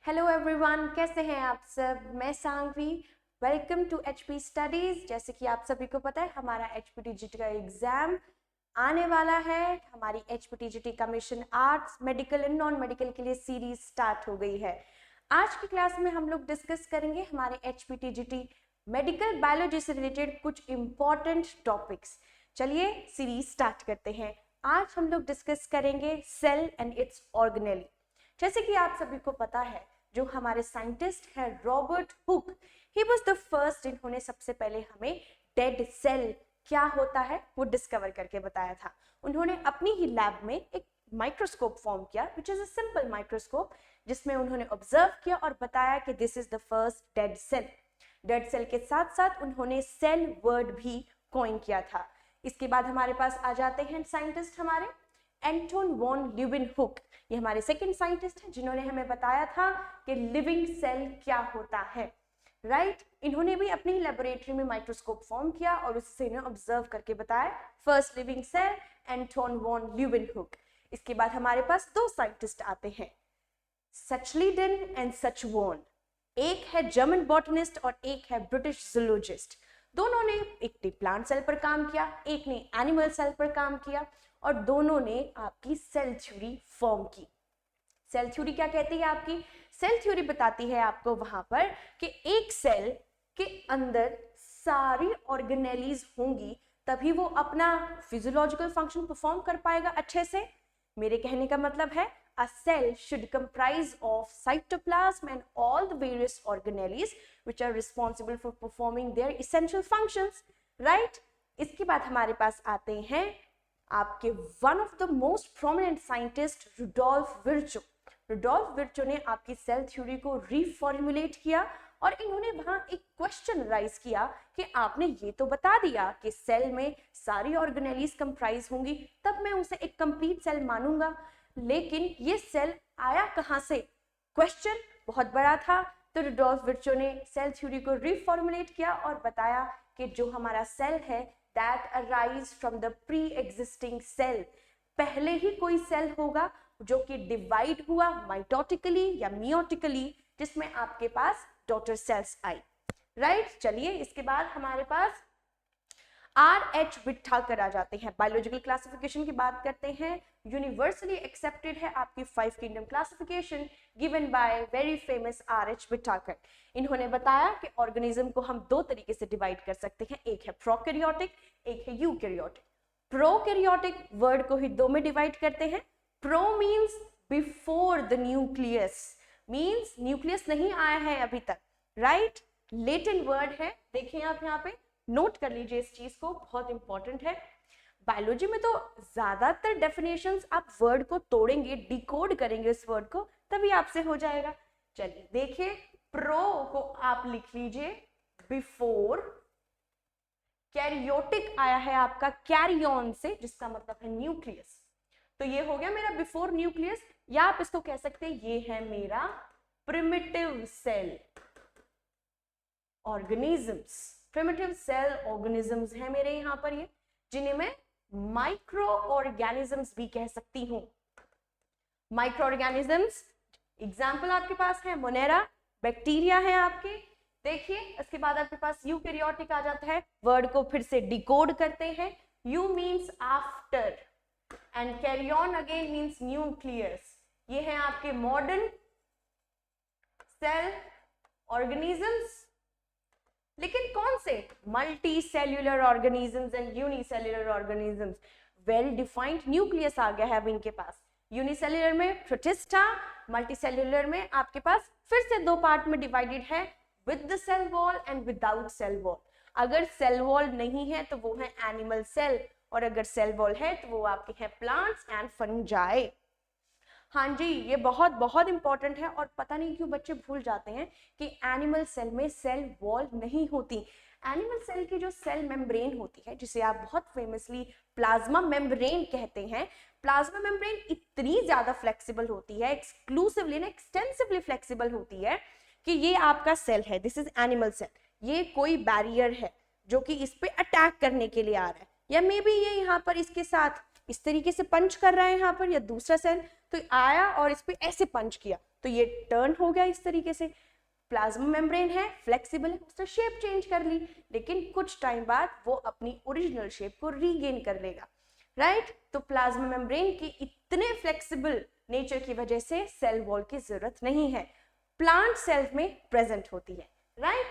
Hello everyone, कैसे हैं आप सब। मैं Sangvi, welcome to HP studies. जैसे कि आप सभी को पता है, हमारा एचपीटीजीटी का एग्जाम आने वाला है। हमारी HPTGT commission arts, medical and non medical के लिए सीरीज स्टार्ट हो गई है। आज की क्लास में हम लोग डिस्कस करेंगे हमारे एचपीटीजीटी मेडिकल बायोलॉजी से रिलेटेड कुछ इंपॉर्टेंट टॉपिक्स। चलिए सीरीज स्टार्ट करते हैं। आज हम लोग डिस्कस करेंगे सेल एंड इट्स ऑर्गेनेली। जैसे कि आप सभी को पता है, जो हमारे साइंटिस्ट है Robert Hooke, he was the first जिन्होंने सबसे पहले हमें डेड सेल क्या होता है वो डिस्कवर करके बताया था। उन्होंने अपनी ही लैब में एक माइक्रोस्कोप फॉर्म किया, which is a simple microscope, जिसमें उन्होंने ऑब्जर्व किया और बताया कि this is the first dead cell. Dead cell के साथ साथ उन्होंने सेल वर्ड भी कॉइन किया था। इसके बाद हमारे पास आ जाते हैं साइंटिस्ट हमारे एंटोन वॉन ल्यूवेनहुक। ये हमारे सेकंड साइंटिस्ट हैं जिन्होंने हमें बताया था कि लिविंग सेल क्या होता है। राइट, इन्होंने भी अपनी लेबोरेटरी में माइक्रोस्कोप फॉर्म किया और उससे इन्हें ऑब्जर्व करके बताया first living cell, Anton von Leeuwenhoek. इसके बाद हमारे पास दो साइंटिस्ट आते हैं, सचलीडन एंड सचवॉन। एक है जर्मन बॉटनिस्ट और एक है ब्रिटिश जूलॉजिस्ट। दोनों ने एक ने प्लांट सेल पर काम किया, एक ने एनिमल सेल पर काम किया, और दोनों ने आपकी सेल थ्योरी फॉर्म की। सेल थ्योरी क्या कहती है आपकी? सेल थ्योरी बताती है आपको वहां पर कि एक सेल के अंदर सारी ऑर्गेनेलीज होंगी, तभी वो अपना फिजियोलॉजिकल फंक्शन परफॉर्म कर पाएगा अच्छे से। मेरे कहने का मतलब है, a cell should comprise of cytoplasm and all the various organelles which are responsible for performing their essential functions, right? इसके बाद हमारे पास आते हैं आपके one of the most prominent scientist Rudolf Virchow. Rudolf Virchow ने आपकी सेल थ्योरी को रीफॉर्मुलेट किया और इन्होंने वहां एक क्वेश्चन राइज किया कि आपने ये तो बता दिया कि सेल में सारी ऑर्गेनेलीज कंप्राइज होंगी, तब मैं उसे एक कंप्लीट सेल मानूंगा, लेकिन ये सेल आया कहां से? क्वेश्चन बहुत बड़ा था। तो रुडोल्फ विर्चो ने सेल थ्योरी को रीफॉर्मुलेट किया और बताया कि जो हमारा सेल है that arise from the pre-existing cell, पहले ही कोई सेल होगा जो कि डिवाइड हुआ माइटोटिकली या मियोटिकली, जिसमें आपके पास डॉटर सेल्स आई। राइट, चलिए इसके बाद हमारे पास R.H. विट्ठाकर आ जाते हैं। बायोलॉजिकल क्लासिफिकेशन की बात करते हैं। यूनिवर्सली एक्सेप्टेड है आपकी 5 kingdom classification given by very famous R.H. विट्ठाकर। इन्होंने बताया कि ऑर्गेनिज्म को हम दो तरीके से डिवाइड कर सकते हैं, एक है प्रोकैरियोटिक, एक है यूकैरियोटिक। प्रोकैरियोटिक वर्ड को ही दो में डिवाइड करते हैं। Pro means before the nucleus, means nucleus नहीं आया है अभी तक। राइट, लेटेंट वर्ड है, देखिए आप यहाँ पे नोट कर लीजिए इस चीज को, बहुत इंपॉर्टेंट है। बायोलॉजी में तो ज्यादातर डेफिनेशंस आप वर्ड को तोड़ेंगे, डिकोड करेंगे उस वर्ड को, तभी आपसे हो जाएगा। चलिए देखिए, प्रो को आप लिख लीजिए बिफोर, कैरियोटिक आया है आपका कैरियन से, जिसका मतलब है न्यूक्लियस। तो ये हो गया मेरा बिफोर न्यूक्लियस, या आप इसको कह सकते हैं ये है मेरा primitive cell organisms. Primitive cell organisms हैं मेरे यहाँ पर ये, जिन्हें मैं माइक्रो ऑर्गेनिजम्स भी कह सकती हूँ। माइक्रो ऑर्गेनिजम्स एग्जाम्पल आपके पास है मोनेरा, बैक्टीरिया है आपके। देखिए इसके बाद आपके पास यूकैरियोटिक आ जाता है। वर्ड को फिर से डिकोड करते हैं। Eu means after and karyon again means nucleus. ये है आपके मॉडर्न सेल ऑर्गेनिजम्स। लेकिन कौन से? Multi cellular organisms and unicellular organisms. Well defined nucleus आ गया है अब इनके पास। यूनिसेल्यूलर में प्रोटिस्टा, मल्टी सेल्यूलर में आपके पास फिर से दो पार्ट में डिवाइडेड है, with the cell wall and without cell wall. अगर सेल वॉल नहीं है तो वो है एनिमल सेल, और अगर सेल वॉल है तो वो आपके हैं प्लांट्स एंड फंजाई। हाँ जी, ये बहुत बहुत इंपॉर्टेंट है, और पता नहीं क्यों बच्चे भूल जाते हैं कि एनिमल सेल में सेल वॉल नहीं होती। एनिमल सेल की जो सेल मेम्ब्रेन होती है, जिसे आप बहुत फेमसली प्लाज्मा मेम्ब्रेन कहते हैं, प्लाज्मा मेम्ब्रेन इतनी ज्यादा फ्लेक्सिबल होती है, एक्सक्लूसिवली ना एक्सटेंसिवली फ्लेक्सिबल होती है कि ये आपका सेल है, दिस इज एनिमल सेल, ये कोई बैरियर है जो कि इस पे अटैक करने के लिए आ रहा है, या मे बी ये यहाँ पर इसके साथ इस तरीके से पंच कर रहा है यहाँ पर, या दूसरा सेल तो आया और इस पे ऐसे पंच किया तो ये टर्न हो गया इस तरीके से। प्लाज्मा मेम्ब्रेन है, फ्लेक्सिबल है, उसने शेप चेंज कर ली, लेकिन कुछ टाइम बाद वो अपनी ओरिजिनल शेप को रीगेन कर लेगा, राइट। तो प्लाज्मा मेम्ब्रेन के इतने फ्लेक्सिबल नेचर की वजह से सेल वॉल की जरूरत नहीं है, प्लांट सेल में प्रेजेंट होती है, राइट।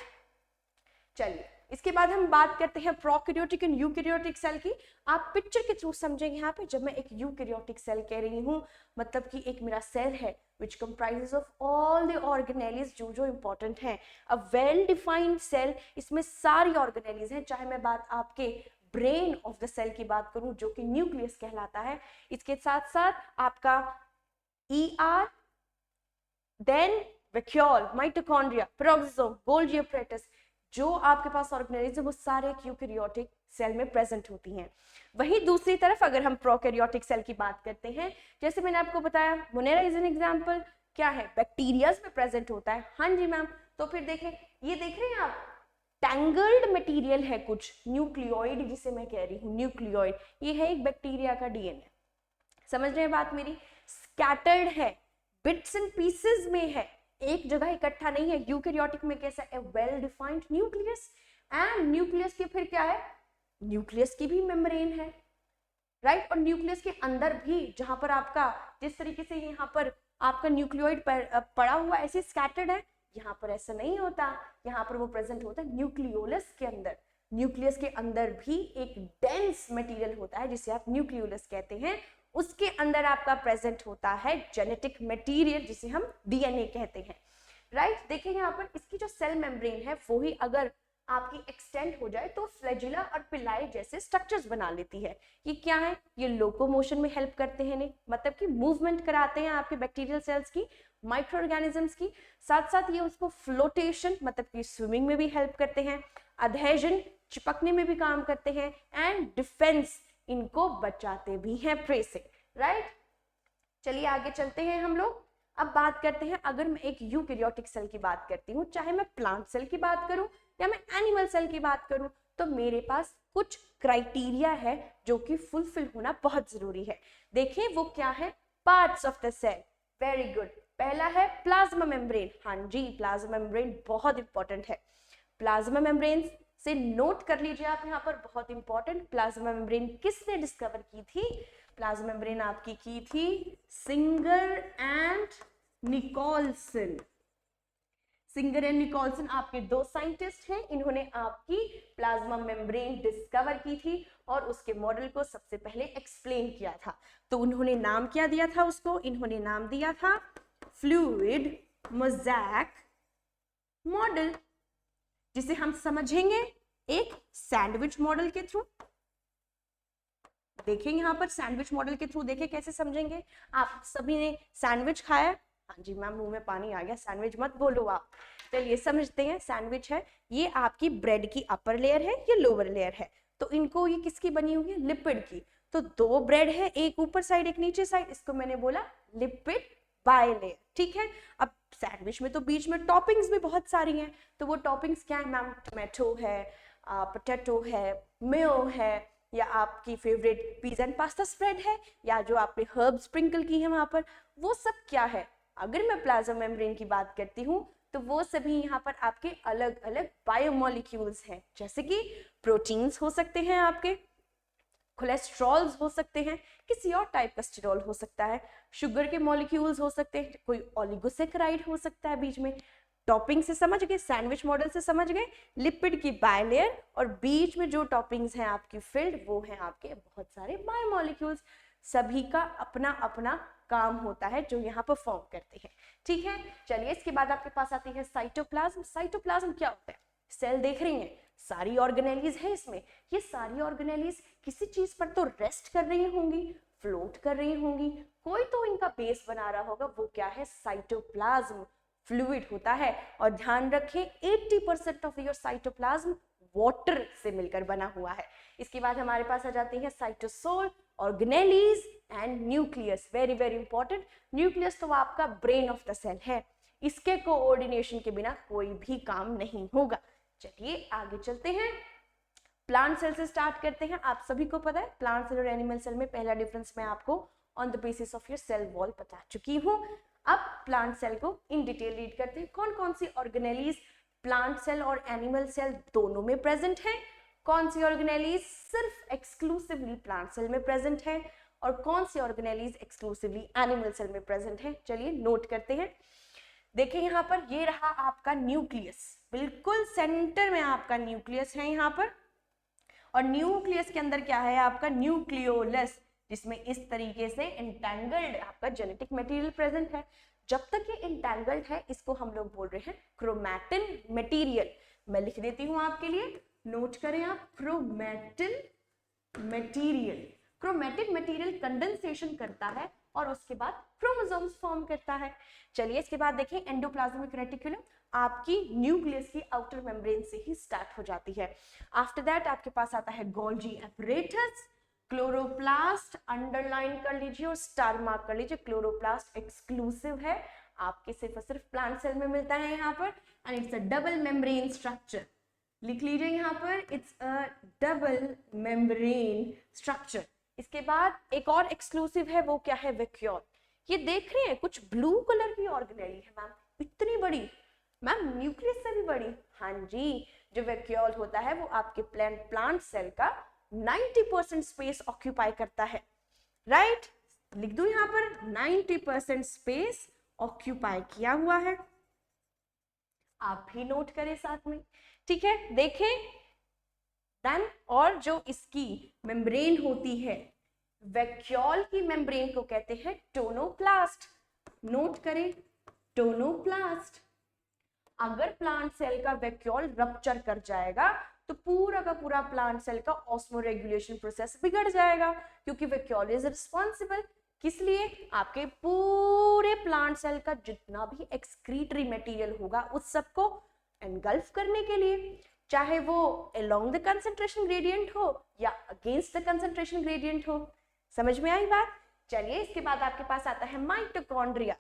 चलिए इसके बाद हम बात करते हैं प्रोकैरियोटिक एंड यूकैरियोटिक सेल की। आप पिक्चर के थ्रू समझेंगे यहाँ पे, जब मैं एक यूकैरियोटिक सेल कह रही हूँ मतलब कि एक मेरा सेल है which comprises of all the organelles जो इंपॉर्टेंट हैं, अ वेल डिफाइंड सेल, इसमें सारी ऑर्गेनेलीज हैं, चाहे मैं बात आपके ब्रेन ऑफ द सेल की बात करूं जो कि न्यूक्लियस कहलाता है, इसके साथ साथ आपका ER, then vacuole, mitochondria, peroxisome, Golgi apparatus, जो आपके पास ऑर्गेनेलीज है वो सारे यूकैरियोटिक सेल में प्रेजेंट होती हैं। वहीं दूसरी तरफ अगर हम प्रोकैरियोटिक सेल की बात करते हैं, जैसे मैंने आपको बताया मोनेरा इज एन एग्जांपल, क्या है, बैक्टीरियाज में प्रेजेंट होता है। हाँ जी मैम, तो फिर देखें, ये देख रहे हैं आप, टैंगल्ड मटेरियल है कुछ, न्यूक्लियोइड जिसे मैं कह रही हूँ, न्यूक्लियोइड, ये है एक बैक्टीरिया का DNA, समझ रहे हैं बात मेरी, स्कैटर्ड है, बिट्स एंड पीसेस में है, एक जगह इकट्ठा नहीं है। यूकैरियोटिक में कैसा है, well defined nucleus, and nucleus की फिर क्या है, न्यूक्लियस की भी मेम्ब्रेन है, राइट। और न्यूक्लियस के अंदर भी जहां पर आपका जिस तरीके से यहाँ पर आपका न्यूक्लियोइड पड़ा हुआ ऐसे स्कैटर्ड है, यहाँ पर ऐसा नहीं होता, यहाँ पर वो प्रेजेंट होता है न्यूक्लियोलस के अंदर। न्यूक्लियस के अंदर भी एक डेंस मटेरियल होता है जिसे आप न्यूक्लियोलस कहते हैं, उसके अंदर आपका प्रेजेंट होता है जेनेटिक मटेरियल जिसे हम DNA कहते हैं, राइट। देखिए यहाँ पर इसकी जो सेल मेम्ब्रेन है वो ही अगर आपकी एक्सटेंड हो जाए तो फ्लैजिला और पिलाई जैसे स्ट्रक्चर्स बना लेती है। ये क्या है, ये लोकोमोशन में हेल्प करते हैं, नहीं मतलब कि मूवमेंट कराते हैं आपके बैक्टीरियल सेल्स की, माइक्रो ऑर्गेनिजम्स की, साथ साथ ये उसको फ्लोटेशन मतलब कि स्विमिंग में भी हेल्प करते हैं, अधेजन चिपकने में भी काम करते हैं, एंड डिफेंस इनको बचाते भी हैं प्रे से, राइट। चलिए आगे चलते हैं हम लोग। अब बात करते हैं, अगर मैं एक यूकैरियोटिक सेल की बात करती हूँ, चाहे मैं प्लांट सेल की बात करूँ या मैं एनिमल सेल की बात करूँ, तो मेरे पास कुछ क्राइटेरिया है जो कि फुलफिल होना बहुत जरूरी है। देखिए वो क्या है, parts of the cell, very good. पहला है प्लाज्मा मेम्ब्रेन, हाँ जी प्लाज्मा मेम्ब्रेन बहुत इंपॉर्टेंट है। प्लाज्मा मेम्ब्रेन से नोट कर लीजिए आप यहाँ पर, बहुत इंपॉर्टेंट, प्लाज्मा मेम्ब्रेन किसने डिस्कवर की थी, प्लाज्मा मेम्ब्रेन आपकी की थी Singer and Nicolson. Singer and Nicolson आपके दो साइंटिस्ट हैं, इन्होंने आपकी प्लाज्मा मेम्ब्रेन डिस्कवर की थी और उसके मॉडल को सबसे पहले एक्सप्लेन किया था। तो उन्होंने नाम क्या दिया था उसको, इन्होंने नाम दिया था फ्लूइड मोज़ैक मॉडल, जिसे हम समझेंगे एक सैंडविच मॉडल के थ्रू। देखेंगे यहाँ पर सैंडविच मॉडल के थ्रू, देखें कैसे समझेंगे। आप सभी ने सैंडविच खाया, हाँ जी मैम मुंह में पानी आ गया, सैंडविच मत बोलो आप। चलिए समझते हैं, सैंडविच है, ये आपकी ब्रेड की अपर लेयर है, ये लोअर लेयर है, तो इनको ये किसकी बनी हुई है, लिपिड की। तो दो ब्रेड है, एक ऊपर साइड एक नीचे साइड, इसको मैंने बोला लिपिड बाइलेयर, ठीक है। अब सैंडविच में तो बीच में टॉपिंग्स भी बहुत सारी हैं, तो वो टॉपिंग्स क्या है मैम, टोमेटो है, पोटैटो है, मेयो है, या आपकी favourite pizza and pasta spread है, या जो आपने हर्ब स्प्रिंकल की है वहां पर, वो सब क्या है। अगर मैं प्लाज्मा मेम्ब्रेन की बात करती हूँ तो वो सभी यहाँ पर आपके अलग अलग बायोमोलिक्यूल्स हैं, जैसे कि प्रोटीन्स हो सकते हैं, आपके कोलेस्ट्रॉल्स हो सकते हैं, किसी और टाइप का स्टेरॉल हो सकता है, शुगर के मॉलिक्यूल्स हो सकते हैं, कोई ओलिगोसैकेराइड हो सकता है बीच में। टॉपिंग से समझ गए, सैंडविच मॉडल से समझ गए, लिपिड की बायलेयर और बीच में जो टॉपिंग्स हैं आपकी फिल्ड, वो हैं आपके बहुत सारे बायोमोलिक्यूल्स। सभी का अपना अपना काम होता है जो यहाँ परफॉर्म करते हैं, ठीक है। चलिए इसके बाद आपके पास आती है साइटोप्लाज्म। साइटोप्लाज्म क्या होता है, सेल देख रही हैं, सारी ऑर्गेनेलीज है इसमें, ये सारी ऑर्गेनेलीज किसी चीज पर तो रेस्ट कर रही होंगी, फ्लोट कर रही होंगी, कोई तो इनका बेस बना रहा होगा, वो क्या है, साइटोप्लाज्म फ्लूइड होता है। और ध्यान रखें 80% ऑफ योर साइटोप्लाज्म वाटर से मिलकर बना हुआ है। इसके बाद हमारे पास आ जाती है cytosol, organelles and nucleus, very very important. Nucleus तो आपका ब्रेन ऑफ द सेल है, इसके कोऑर्डिनेशन के बिना कोई भी काम नहीं होगा। चलिए आगे चलते हैं। प्लांट सेल से स्टार्ट करते हैं। आप सभी को पता है प्लांट सेल और एनिमल सेल में पहला डिफरेंस मैं आपको on the basis of your cell wall बता चुकी हूँ। अब प्लांट सेल को इन डिटेल रीड करते हैं। कौन कौन सी ऑर्गेनेलीज प्लांट सेल और एनिमल सेल दोनों में प्रेजेंट है, कौन सी ऑर्गेनेलीज सिर्फ एक्सक्लूसिवली प्लांट सेल में प्रेजेंट है और कौन सी ऑर्गेनेलीज एक्सक्लूसिवली एनिमल सेल में प्रेजेंट है। चलिए नोट करते हैं। देखिए यहाँ पर ये रहा आपका न्यूक्लियस, बिल्कुल सेंटर में आपका न्यूक्लियस है यहाँ पर, और न्यूक्लियस के अंदर क्या है आपका न्यूक्लियोलस, जिसमें इस तरीके से इंटैंगल्ड आपका जेनेटिक मटेरियल प्रेजेंट है। जब तक ये इंटैंगल्ड है इसको हम लोग बोल रहे हैं क्रोमैटिन मटेरियल। मैं लिख देती हूँ आपके लिए, नोट करें आप, chromatin material. Chromatic material condensation करता है और उसके बाद क्रोमोसोम्स फॉर्म करता है। चलिए इसके बाद देखें एंडोप्लाज्मिक रेटिकुलम आपकी न्यूक्लियस की आउटर मेम्ब्रेन से ही स्टार्ट हो जाती है। आफ्टर दैट आपके पास आता है गोल्जी एपरेटस, क्लोरोप्लास्ट, अंडरलाइन कर लीजिए और स्टार मार्क कर लीजिए। क्लोरोप्लास्ट एक्सक्लूसिव है, आपके सिर्फ और सिर्फ प्लांट सेल में मिलता है यहाँ पर, and it's a double membrane structure. लिख लीजिए यहाँ पर, it's a double membrane structure. इसके बाद एक और एक्सक्लूसिव है, वो क्या है, वैक्यूल। ये देख रहे हैं कुछ ब्लू कलर की ऑर्गेनेली है मैम, इतनी बड़ी मैम, न्यूक्लियस से भी बड़ी। हाँ जी, जो वैक्यूल होता है वो आपके प्लांट सेल का 90% स्पेस ऑक्यूपाई करता है, राइट। लिख दूं यहाँ पर 90% स्पेस ऑक्यूपाई किया हुआ है, आप भी नोट करें साथ में, ठीक है। देखें देन, और जो इसकी मेम्ब्रेन होती है, वैक्यूल की मेम्ब्रेन को कहते हैं टोनोप्लास्ट। नोट करें, टोनोप्लास्ट। अगर प्लांट सेल का वैक्यूल रप्चर कर जाएगा तो पूरा का पूरा प्लांट सेल का ऑस्मोरेगुलेशन प्रोसेस बिगड़ जाएगा, क्योंकि वैक्यूल इज रिस्पॉन्सिबल किस लिए, आपके पूरे प्लांट सेल का जितना भी एक्सक्रीटरी मटेरियल होगा उस सबको एनगल्फ करने के लिए, चाहे वो अलोंग द कंसंट्रेशन ग्रेडियंट हो या अगेंस्ट द कंसंट्रेशन ग्रेडियंट हो। समझ में आई बात। चलिए इसके बाद आपके पास आता है माइटोकॉन्ड्रिया,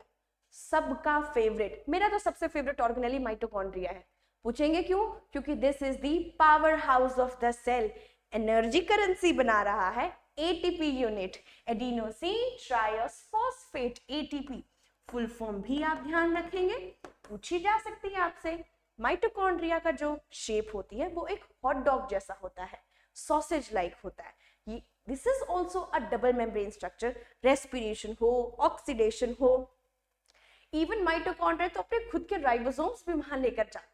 सबका फेवरेट। मेरा तो सबसे फेवरेट ऑर्गेनेली माइटोकॉन्ड्रिया है। पूछेंगे क्यों, क्योंकि this is the power house of the cell, energy currency बना रहा है, ATP unit, adenosine triphosphate, ATP. Full form भी आप ध्यान रखेंगे, पूछी जा सकती है आपसे। माइटोकॉन्ड्रिया का जो शेप होती है वो एक हॉट डॉग जैसा होता है, सॉसेज लाइक होता है। ये this is also a double membrane structure. Respiration हो, ऑक्सीडेशन हो, इवन माइटोकॉन्ड्रिया तो अपने खुद के राइबोसोम्स भी वहां लेकर जाते हैं।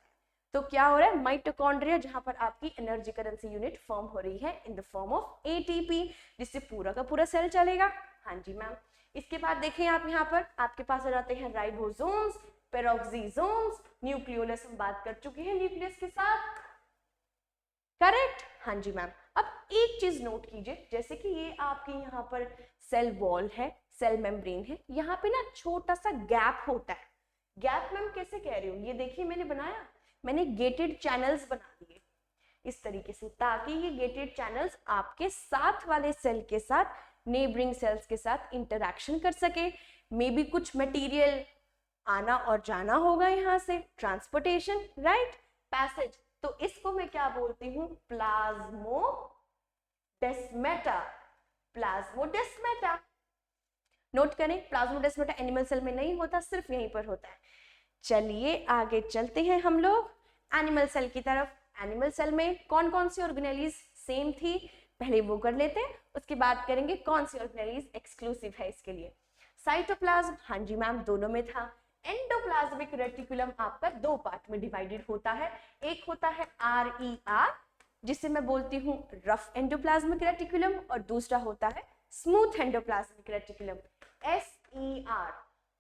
तो क्या हो रहा है, माइटोकॉन्ड्रिया जहां पर आपकी एनर्जी करेंसी यूनिट फॉर्म हो रही है in the form of ATP, जिससे पूरा का पूरा सेल चलेगा। हाँ जी मैम। इसके बाद देखें आप यहाँ पर आपके पास आ जाते हैं राइबोसोम्स, पेरोक्सिसोम्स, न्यूक्लियोलस हम बात कर चुके हैं न्यूक्लियस के साथ, करेक्ट। हाँ जी मैम। अब एक चीज नोट कीजिए, जैसे कि ये आपके यहाँ पर सेल वॉल है, सेल मेम्ब्रेन है, यहाँ पे ना छोटा सा गैप होता है। गैप मैम कैसे कह रही हूँ, ये देखिए मैंने बनाया, मैंने गेटेड चैनल्स बना दिए इस तरीके से, ताकि ये गेटेड चैनल्स आपके साथ वाले सेल के साथ, नेबरिंग सेल्स के साथ इंटरैक्शन कर सके। मे बी कुछ मटेरियल आना और जाना होगा यहाँ से, ट्रांसपोर्टेशन, राइट, पैसेज। तो इसको मैं क्या बोलती हूँ, प्लाज्मोडेस्माटा, प्लाज्मोडेस्माटा। नोट करें, प्लाज्मोडेस्माटा एनिमल सेल में नहीं होता, सिर्फ यहीं पर होता है। चलिए आगे चलते हैं हम लोग एनिमल सेल की तरफ। एनिमल सेल में कौन कौन सी ऑर्गेनेलीज सेम थी, पहले वो कर लेते हैं, उसके बाद करेंगे कौन सी ऑर्गेनेलीज एक्सक्लूसिव है इसके लिए। साइटोप्लाज्म, हाँ जी मैम, दोनों में था। एंडोप्लाज्मिक रेटिकुलम आपका दो पार्ट में डिवाइडेड होता है, एक होता है RER, जिसे मैं बोलती हूँ रफ एंडोप्लाज्मिक रेटिकुलम, और दूसरा होता है smooth endoplasmic reticulum, SER।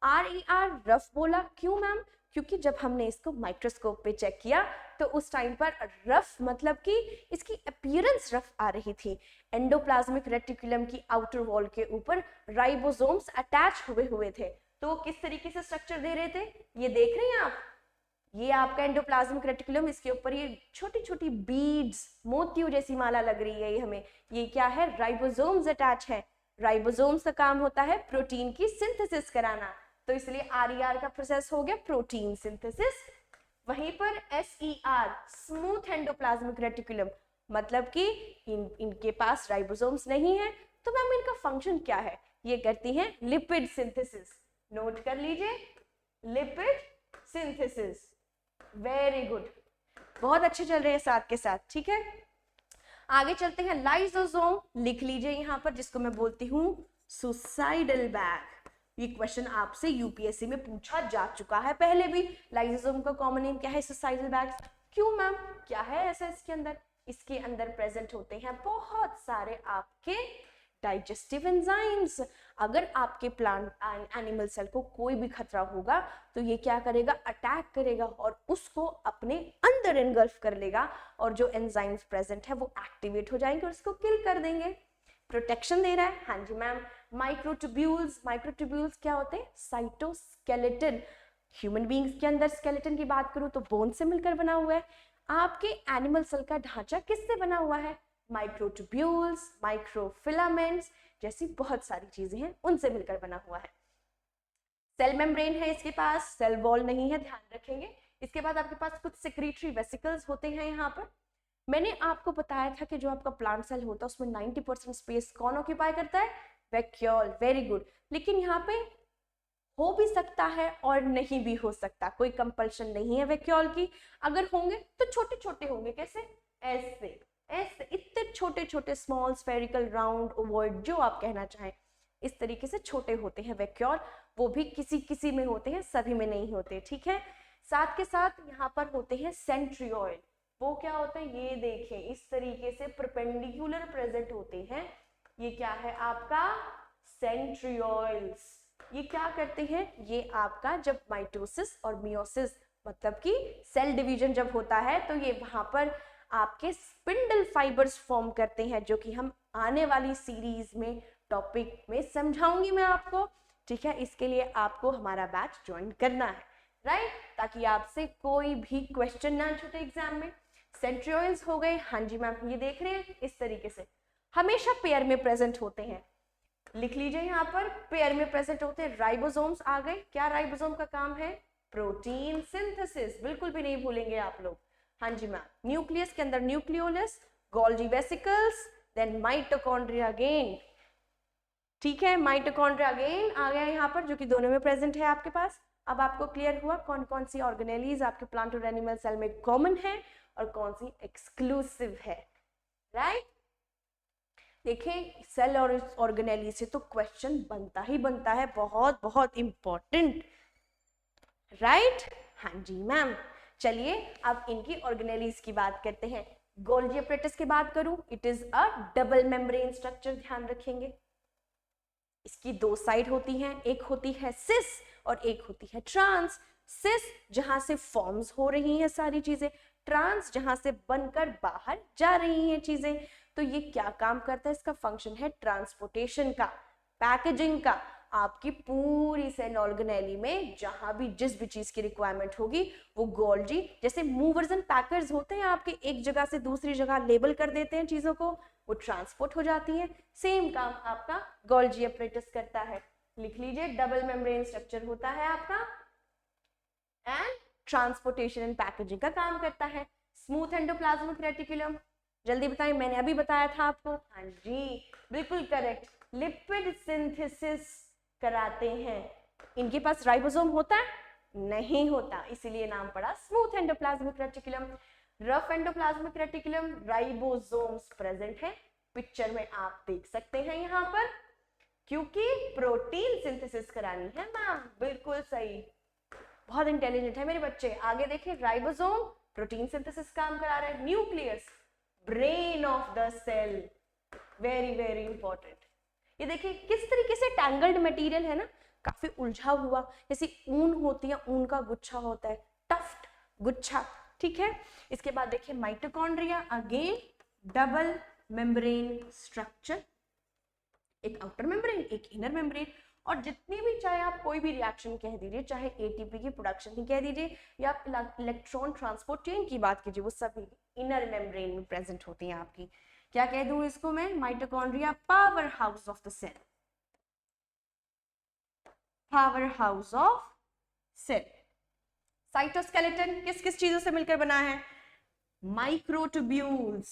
RER rough बोला क्यों मैम, क्योंकि जब हमने इसको माइक्रोस्कोप पे चेक किया तो उस टाइम पर रफ मतलब कि इसकी अपीयरेंस रफ आ रही थी। एंडोप्लाज्मिक रेटिकुलम की आउटर वॉल के ऊपर राइबोसोम्स अटैच हुए हुए थे, तो किस तरीके से स्ट्रक्चर दे रहे थे, ये देख रहे हैं आप, ये आपका एंडोप्लाज्मिक रेटिकुलम, इसके ऊपर ये छोटी छोटी बीड्स, मोतियों जैसी माला लग रही है, ये हमें, ये क्या है, राइबोसोम्स अटैच है। राइबोसोम्स का काम होता है प्रोटीन की सिंथेसिस कराना, तो इसलिए RER का प्रोसेस हो गया प्रोटीन सिंथेसिस। वहीं पर SER स्मूथ एंडोप्लाज्मिक रेटिकुलम मतलब कि इनके पास राइबोसोम्स नहीं है। तो मैम इनका फंक्शन क्या है? ये करती हैं लिपिड सिंथेसिस। नोट कर लीजिए, लिपिड सिंथेसिस। वेरी गुड, बहुत अच्छे चल रहे हैं साथ के साथ। ठीक है, आगे चलते हैं। लाइसोसोम लिख लीजिए यहाँ पर, जिसको मैं बोलती हूँ सुसाइडल बैग। ये क्वेश्चन आपसे यूपीएससी में पूछा जा चुका है पहले भी। लाइसोसोम का कॉमन नेम क्या है? Suicidal bag. क्यों मैम, क्या है ऐसा इसके अंदर? इसके अंदर प्रेजेंट होते हैं बहुत सारे आपके डाइजेस्टिव एंजाइम्स। अगर आपके प्लांट एनिमल सेल को कोई भी खतरा होगा तो ये क्या करेगा? अटैक करेगा और उसको अपने अंदर एनगल्फ कर लेगा, और जो एंजाइम्स प्रेजेंट है वो एक्टिवेट हो जाएंगे और उसको किल कर देंगे। प्रोटेक्शन दे रहा है। हाँ जी मैम। माइक्रोट्यूब्यूल्स, माइक्रोट्यूब्यूल्स क्या होते हैं? साइटोस्केलेटन। ह्यूमन बींग्स के अंदर स्केलेटन की बात करूं तो बोन से मिलकर बना हुआ है। आपके एनिमल सेल का ढांचा किससे बना हुआ है? माइक्रोट्यूब्यूल्स, माइक्रोफिलामेंट्स जैसी बहुत सारी चीजें हैं, उनसे मिलकर बना हुआ है। सेल मेम्ब्रेन है इसके पास, सेल वॉल नहीं है, ध्यान रखेंगे। इसके बाद आपके पास कुछ सेक्रेटरी वेसिकल्स होते हैं यहाँ पर। मैंने आपको बताया था कि जो आपका प्लांट सेल होता है उसमें 90% स्पेस कौन ऑक्यूपाई करता है? वैक्यूल। Very good. लेकिन यहाँ पे हो भी सकता है और नहीं भी हो सकता, कोई कंपल्शन नहीं है वैक्यूल की। अगर होंगे तो छोटे छोटे होंगे। कैसे? ऐसे ऐसे, इतने छोटे छोटे, स्मॉल, स्फेरिकल, राउंड, ओवॉइड, जो आप कहना चाहें, इस तरीके से छोटे होते हैं वैक्यूल। वो भी किसी किसी में होते हैं, सभी में नहीं होते। ठीक है, साथ के साथ यहाँ पर होते हैं सेंट्रियोल। वो क्या होते हैं? ये देखें, इस तरीके से परपेंडिकुलर प्रेजेंट होते हैं। ये क्या है आपका? सेंट्रियोल्स। ये क्या करते हैं? ये आपका जब माइटोसिस और मियोसिस मतलब कि सेल डिवीजन जब होता है तो ये वहां पर आपके स्पिंडल फाइबर्स फॉर्म करते हैं, जो कि हम आने वाली सीरीज में टॉपिक में समझाऊंगी मैं आपको। ठीक है, इसके लिए आपको हमारा बैच ज्वाइन करना है, राइट, ताकि आपसे कोई भी क्वेश्चन ना छूटे एग्जाम में। सेंट्रियोल्स हो गए। हाँ जी मैम, ये देख रहे हैं इस तरीके से हमेशा पेयर में प्रेजेंट होते हैं। लिख लीजिए यहाँ पर, पेयर में प्रेजेंट होते हैं। राइबोसोम्स आ गए। क्या राइबोसोम का काम है? Protein synthesis. बिल्कुल भी नहीं भूलेंगे आप लोग। हाँ जी मैम। न्यूक्लियस के अंदर nucleolus, Golgi vesicles, then mitochondria again. ठीक है, माइटोकॉन्ड्रिया अगेन आ गया यहाँ पर, जो कि दोनों में प्रेजेंट है आपके पास। अब आपको क्लियर हुआ कौन कौन सी ऑर्गेनेलीज आपके प्लांट और एनिमल सेल में कॉमन है और कौन सी एक्सक्लूसिव है, राइट। देखें, सेल और ऑर्गेनेली से तो क्वेश्चन बनता ही बनता है, बहुत बहुत इंपॉर्टेंट, राइट। हाँ जी मैम। चलिए अब इनकी ऑर्गेनेलीज की बात करते हैं। गोल्जी अपरेटस की बात करूं, it is a double membrane structure. ध्यान रखेंगे, इसकी दो साइड होती हैं, एक होती है सिस और एक होती है ट्रांस। सिस जहां से फॉर्म्स हो रही हैं सारी चीजें, ट्रांस जहां से बनकर बाहर जा रही हैं चीजें। तो ये क्या काम करता है? इसका फंक्शन है ट्रांसपोर्टेशन का, पैकेजिंग का। आपकी पूरी सेल ऑर्गेनेली में जहां भी जिस भी चीज की रिक्वायरमेंट होगी वो गोल्जी, जैसे मूवर्स एंड पैकर्स होते हैं आपके, एक जगह से दूसरी जगह लेबल कर देते हैं चीजों को, वो ट्रांसपोर्ट हो जाती है। सेम काम आपका गोल्जी अपरेटस करता है। लिख लीजिए, डबल मेम्ब्रेन स्ट्रक्चर होता है आपका एंड ट्रांसपोर्टेशन एंड पैकेजिंग का काम करता है। स्मूथ एंडोप्लाज्मिक रेटिकुलम, जल्दी बताएं, मैंने अभी बताया था आपको। हाँ जी, बिल्कुल करेक्ट, लिपिड सिंथेसिस कराते हैं। इनके पास राइबोसोम होता है? नहीं होता, इसीलिए नाम पड़ा smooth endoplasmic reticulum. Rough endoplasmic reticulum, ribosomes present है, पिक्चर में आप देख सकते हैं यहाँ पर, क्योंकि प्रोटीन सिंथेसिस करानी है मैम। बिल्कुल सही, बहुत इंटेलिजेंट है मेरे बच्चे। आगे देखिए, राइबोसोम प्रोटीन सिंथेसिस काम करा रहे हैं। Nucleus, brain of the cell, very very important. ये देखिए किस तरीके से टैंगल्ड मटेरियल है ना, काफी उलझा हुआ, जैसे ऊन होती है, ऊन का गुच्छा होता है, टफ्ट गुच्छा। ठीक है, इसके बाद देखिए mitochondria, again double membrane structure, एक आउटर मेम्ब्रेन एक इनर मेम्ब्रेन। और जितनी भी, चाहे आप कोई भी रिएक्शन कह दीजिए, चाहे एटीपी की प्रोडक्शन ही कह दीजिए या इलेक्ट्रॉन ट्रांसपोर्ट चेन की बात कीजिए, वो सभी इनर मेम्ब्रेन में प्रेजेंट होती हैं आपकी। क्या कह दूं इसको मैं? Mitochondria power house of the cell, power house of cell. Cytoskeleton किस किस चीजों से मिलकर बना है? माइक्रोट्यूब्यूल्स,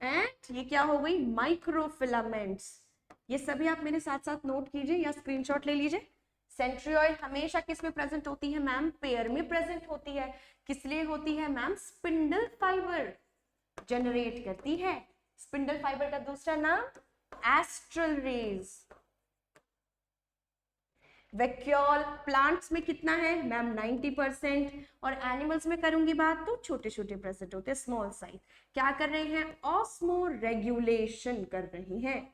एंड ये क्या हो गई, माइक्रोफिलामेंट्स। ये सभी आप मेरे साथ साथ नोट कीजिए या स्क्रीनशॉट ले लीजिए। सेंट्रियोल हमेशा किस में प्रेजेंट होती है मैम, पेयर में प्रेजेंट होती है। किस लिए होती है मैम, स्पिंडल फाइबर जनरेट करती है। स्पिंडल फाइबर का दूसरा नाम एस्ट्रल रेज। वैक्यूल प्लांट्स में कितना है मैम, 90%। और एनिमल्स में करूंगी बात तो छोटे छोटे प्रेजेंट होते हैं, स्मॉल साइज। क्या कर रहे हैं, ऑस्मो रेगुलेशन कर रही हैं।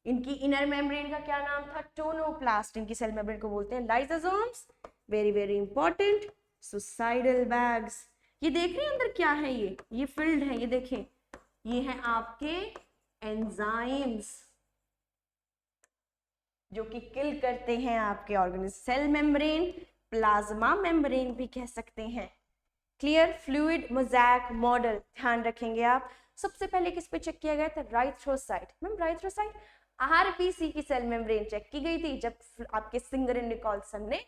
इनकी इनर मेम्ब्रेन का क्या नाम था, टोनोप्लास्ट। इनकी सेल मेम्ब्रेन को बोलते हैं lysosomes. Very very important, suicidal bags. ये देख रहे हैं अंदर क्या है, ये फिल्ड है, ये देखें, ये है आपके एंजाइम्स जो कि किल करते हैं आपके organism. Cell membrane, plasma membrane भी कह सकते हैं। क्लियर, फ्लूइड मोज़ैक मॉडल ध्यान रखेंगे आप। सबसे पहले किस पे चेक किया गया था, राइथ्रोसाइट। मैम राइथ्रोसाइट आरबीसी की सेल मेम्ब्रेन चेक की गई थी जब आपके सिंगर एंड निकोलसन ने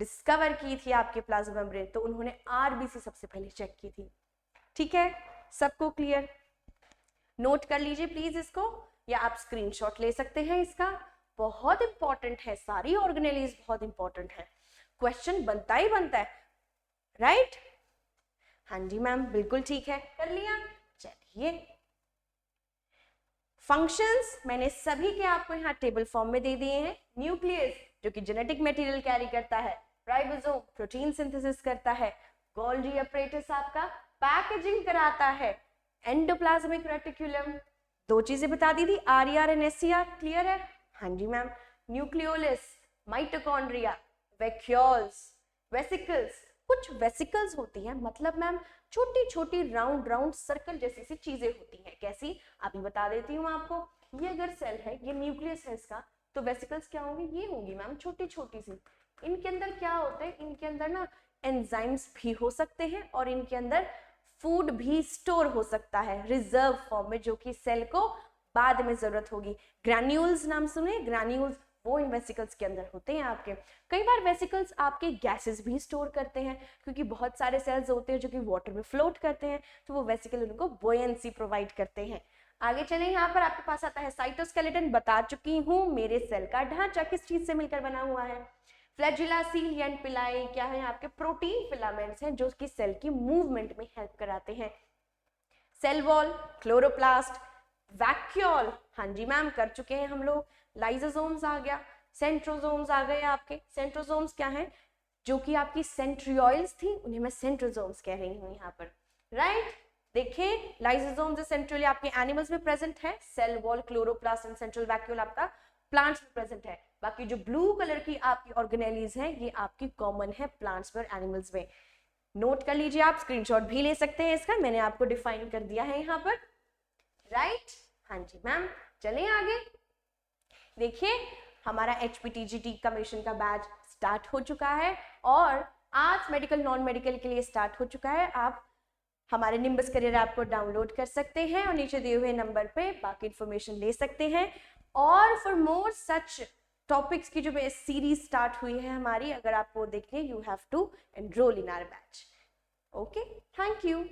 डिस्कवर की थी आपके प्लाज्मा मेम्ब्रेन, तो उन्होंने आरबीसी सबसे पहले चेक की थी। ठीक है, सबको क्लियर, नोट कर लीजिए प्लीज इसको, या आप स्क्रीनशॉट ले सकते हैं इसका। बहुत इंपॉर्टेंट है, सारी ऑर्गेनेलीज बहुत इंपॉर्टेंट है, क्वेश्चन बनता ही बनता है, राइट। हाँ जी मैम, बिल्कुल ठीक है, कर लिया। चलिए, फंक्शंस मैंने सभी के आपको यहाँ टेबल फॉर्म में दे दिए हैं। न्यूक्लियस जो कि जेनेटिक मटेरियल कैरी करता है, राइबोसोम प्रोटीन सिंथेसिस करता है, गोल्गी अपरेटस आपका पैकेजिंग कराता है, एंडोप्लाज्मिक रेटिकुलम, दो चीजें बता दी थी, आरईआर एंड एससीआर, क्लियर है। हाँ जी ma'am, nucleolus, mitochondria, vacuoles, vesicles. कुछ वेसिकल्स होती हैं, मतलब मैम छोटी छोटी राउंड राउंड सर्कल जैसी सी चीजें होती हैं। कैसी, अभी बता देती हूँ आपको। ये अगर सेल है, ये न्यूक्लियस है इसका, तो वेसिकल्स क्या होंगी, ये होंगी मैम छोटी छोटी सी। इनके अंदर क्या होता है, इनके अंदर ना एंजाइम्स भी हो सकते हैं और इनके अंदर फूड भी स्टोर हो सकता है रिजर्व फॉर्म में, जो कि सेल को बाद में जरूरत होगी। ग्रैन्यूल्स नाम सुने, ग्रैन्यूल्स वो इन वेसिकल्स के अंदर होते हैं आपके। कई बार वेसिकल्स आपके गैसेस भी स्टोर करते हैं, क्योंकि बहुत सारे सेल्स होते हैं जो कि वाटर में फ्लोट करते हैं, तो वो वेसिकल उनको बुओयेंसी प्रोवाइड करते हैं। आगे चलें, यहाँ पर आपके पास आता है साइटोस्केलेटन। बता चुकी हूँ, मेरे सेल का ढांचा किस चीज से मिलकर बना हुआ है। फ्लैजिला, सील एंड पिलाई क्या है, आपके प्रोटीन फिलामेंट्स हैं जो कि सेल की मूवमेंट में हेल्प कराते हैं। सेल वॉल, क्लोरोप्लास्ट, वैक्यूल, हाँ जी मैम कर चुके हैं हम लोग। लाइसोसोम्स आ गया, सेंट्रोसोम्स आ गए आपके। सेंट्रोसोम्स क्या है, जो कि आपकी सेंट्रियोल्स थी, उन्हें मैं सेंट्रोसोम्स कह रही हूँ यहाँ पर, राइट। देखें, लाइसोसोम्स सेंट्रली आपके एनिमल्स में प्रेजेंट है, cell wall, chloroplast and central vacuole आपका प्लांट्स में प्रेजेंट है। बाकी जो ब्लू कलर की आपकी ऑर्गेनेलीज है, ये आपकी कॉमन है प्लांट्स में और एनिमल्स में। नोट कर लीजिए, आप स्क्रीनशॉट भी ले सकते हैं इसका, मैंने आपको डिफाइन कर दिया है यहाँ पर, राइट। हाँ जी मैम, चलें आगे। देखिए, हमारा HPTGT कमीशन का बैच स्टार्ट हो चुका है और आज मेडिकल नॉन मेडिकल के लिए स्टार्ट हो चुका है। आप हमारे निम्बस करियर ऐप को डाउनलोड कर सकते हैं और नीचे दिए हुए नंबर पे बाकी इन्फॉर्मेशन ले सकते हैं। और फॉर मोर सच टॉपिक्स की जो सीरीज स्टार्ट हुई है हमारी, अगर आपको देखनी है, you have to enrol in our batch. Okay, thank you.